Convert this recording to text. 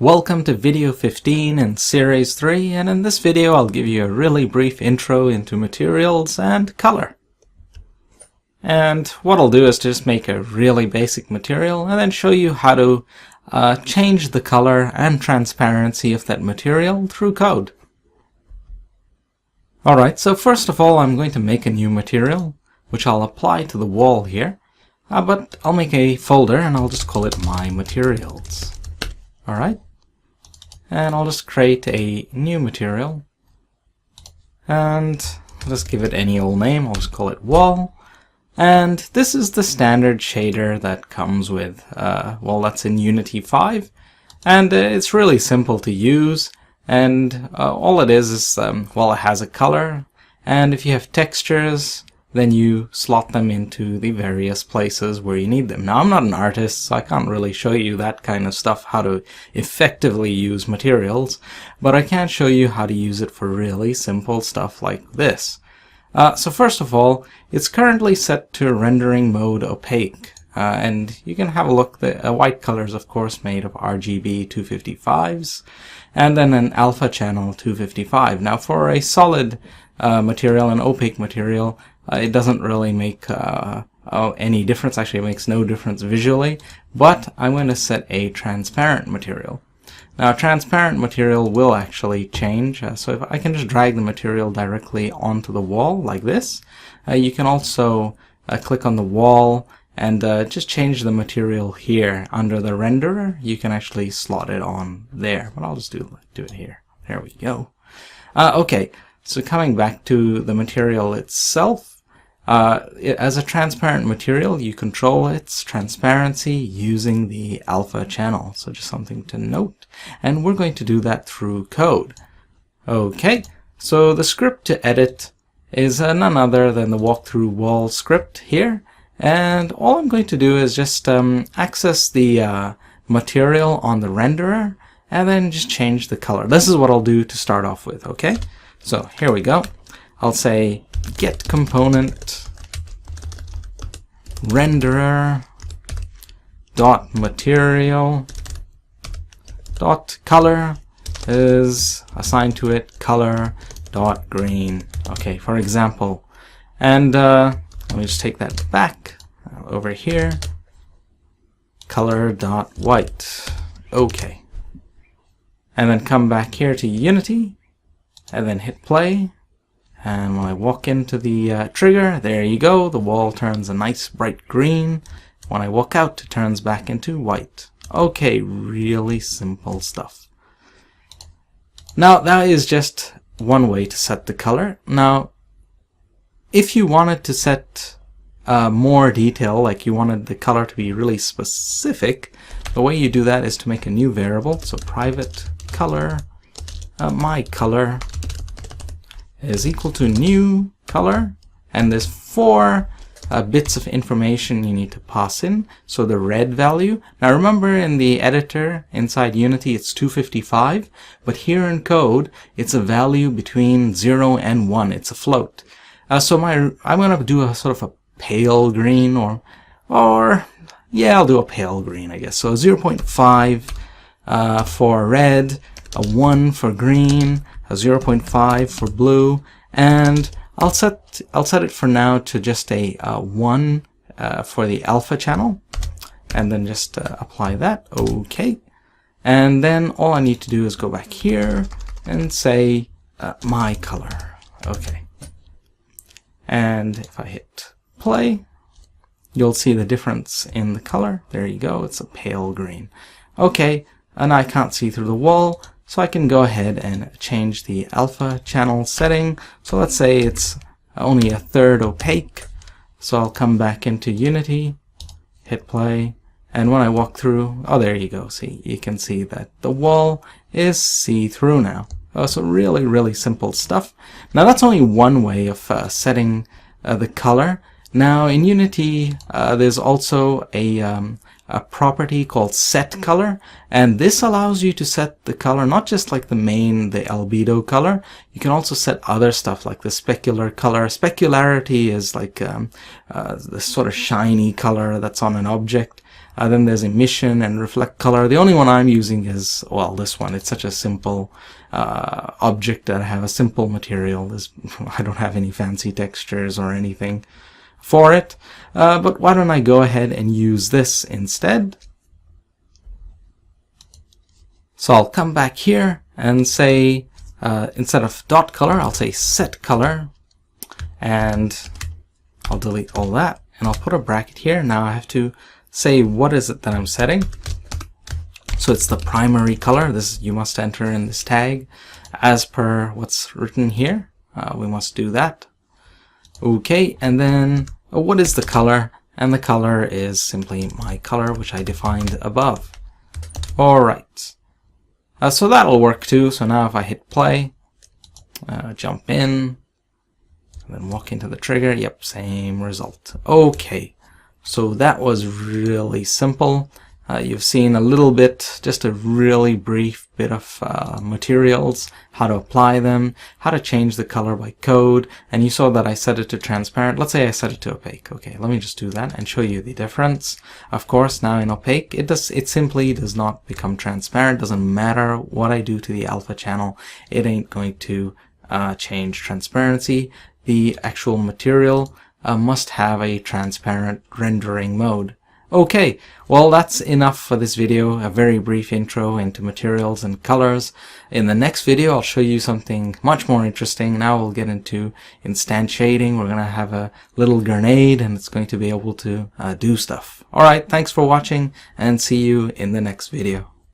Welcome to video 15 in series 3, and in this video I'll give you a really brief intro into materials and color. And what I'll do is just make a really basic material and then show you how to change the color and transparency of that material through code. Alright, so first of all I'm going to make a new material which I'll apply to the wall here, but I'll make a folder and I'll just call it My Materials. Alright. And I'll just create a new material and I'll just give it any old name. I'll just call it wall, and this is the standard shader that comes with well, that's in Unity 5, and it's really simple to use, and all it is well, it has a color, and if you have textures then you slot them into the various places where you need them. Now, I'm not an artist, so I can't really show you that kind of stuff, how to effectively use materials, but I can show you how to use it for really simple stuff like this. So first of all, it's currently set to rendering mode opaque, and you can have a look. The white color is of course made of RGB 255s, and then an alpha channel 255. Now for a solid material, an opaque material, it doesn't really make any difference. Actually, it makes no difference visually, but I'm going to set a transparent material. Now, a transparent material will actually change, so if I can just drag the material directly onto the wall like this. You can also click on the wall and just change the material here under the renderer. You can actually slot it on there, but I'll just do it here. There we go. Okay, so coming back to the material itself, as a transparent material, you control its transparency using the alpha channel. So just something to note. And we're going to do that through code. Okay, so the script to edit is none other than the walkthrough wall script here. And all I'm going to do is just access the material on the renderer and then just change the color. This is what I'll do to start off with, okay? So here we go. I'll say get component renderer dot material dot color is assigned to it color dot green. Okay, for example, and let me just take that back over here. Color dot white. Okay, and then come back here to Unity and then hit play. And when I walk into the trigger, there you go, the wall turns a nice bright green. When I walk out, it turns back into white. Okay, really simple stuff. Now, that is just one way to set the color. Now, if you wanted to set more detail, like you wanted the color to be really specific, the way you do that is to make a new variable. So private color, my color, is equal to new color, and there's 4 bits of information you need to pass in. So the red value, now remember in the editor inside Unity it's 255, but here in code it's a value between 0 and 1. It's a float. So I'm going to do a sort of a pale green, or yeah, I'll do a pale green, I guess. So 0.5 for red, a 1 for green, a 0.5 for blue, and I'll set it for now to just a 1 for the alpha channel, and then just apply that. Okay, and then all I need to do is go back here and say my color. Okay, and if I hit play, you'll see the difference in the color. There you go, it's a pale green. Okay, and I can't see through the wall, so I can go ahead and change the alpha channel setting. So let's say it's only 1/3 opaque. So I'll come back into Unity, hit play, and when I walk through, oh, there you go. See, you can see that the wall is see-through now. So really, really simple stuff. Now that's only one way of setting the color. Now in Unity, there's also a property called set color, and this allows you to set the color not just like the albedo color. You can also set other stuff like the specular color. Specularity is like the sort of shiny color that's on an object. Then there's emission and reflect color. The only one I'm using is, well, this one. It's such a simple object that I have a simple material. I don't have any fancy textures or anything for it. But why don't I go ahead and use this instead? So I'll come back here and say, instead of dot color, I'll say set color, and I'll delete all that, and I'll put a bracket here. Now I have to say what is it that I'm setting. So it's the primary color. This you must enter in this tag as per what's written here. We must do that. Okay, and then what is the color? And the color is simply my color, which I defined above. All right. So that'll work too. So now if I hit play, jump in, and then walk into the trigger, yep, same result. Okay, so that was really simple. You've seen a little bit, just a really brief bit of materials, how to apply them, how to change the color by code, and you saw that I set it to transparent. Let's say I set it to opaque. Okay, let me just do that and show you the difference. Of course, now in opaque, it simply does not become transparent. Doesn't matter what I do to the alpha channel, it ain't going to change transparency. The actual material must have a transparent rendering mode. Okay, well, that's enough for this video, a very brief intro into materials and colors. In the next video, I'll show you something much more interesting. Now we'll get into instantiating. We're going to have a little grenade, and it's going to be able to do stuff. Alright, thanks for watching, and see you in the next video.